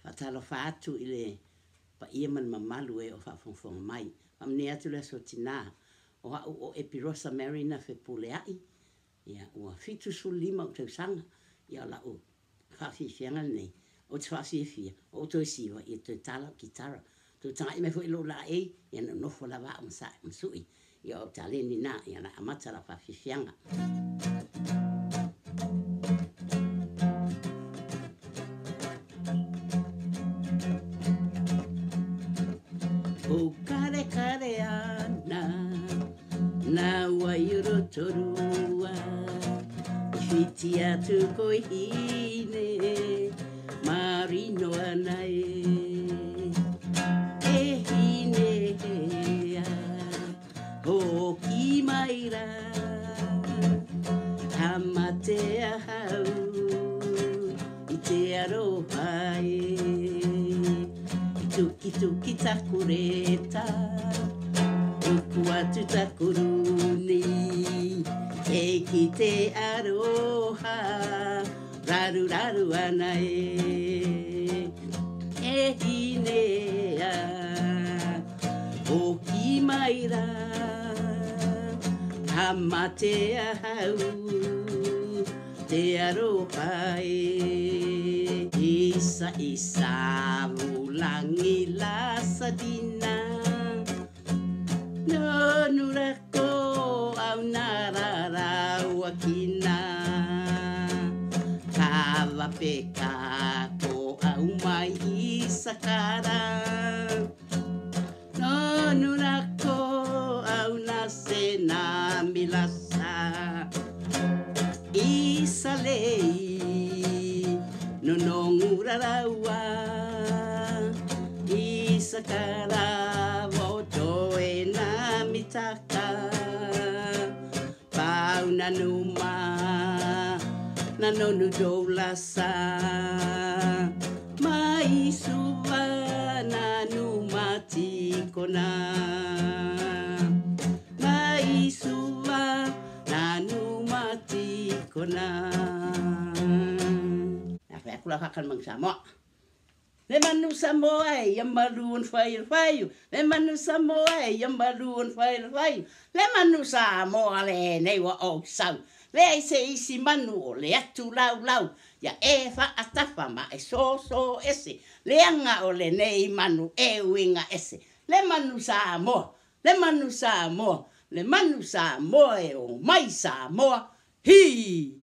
Fatalo fatu ile pa ia man mamalu e o whaafonfonga mai. Pamne atu le so tina o Epirosa Marina fe puleai. Ia ua fitu su lima o tau sanga. Ia la o whaafifianga nei. O te whaafifia. O toi siwa ia toi tala kitara. Toi tanga i me fo ilo la e. Ia no nofo la wa msui. Ia o taleni na. Ia na amata la whaafifianga. O kare kare ana na waiuro torua fiti atu koi hine marino ana e hine o ki maira hamatea hau i te aroha Tuki takureta Uku atu takuruni E ki te aroha Raru raru ana E hinea O ki maira Hamatea hau Te aroha Isa isa ulangi la sadina No nurako au narara wakina Kava peka ko au mai isakara No nurako au nasena milasa Isalei No ngurarawa Isakara voto e na mitaka Pau na numa Na nonu doulasa Mai suwa na numa tikona Mai suwa na numa tikona Kula hakan mang Samoa. Le manu Samoa yang maluun fai. Le manu Samoa yang maluun fai. Le manu Samoa le nei wa o sau. Le se isi manu le atu lau. Ya fa atafa ma e so ese. Le anga o le nei manu e winga ese. Le manu Samoa. Le manu Samoa e o mai Samoa. Hi!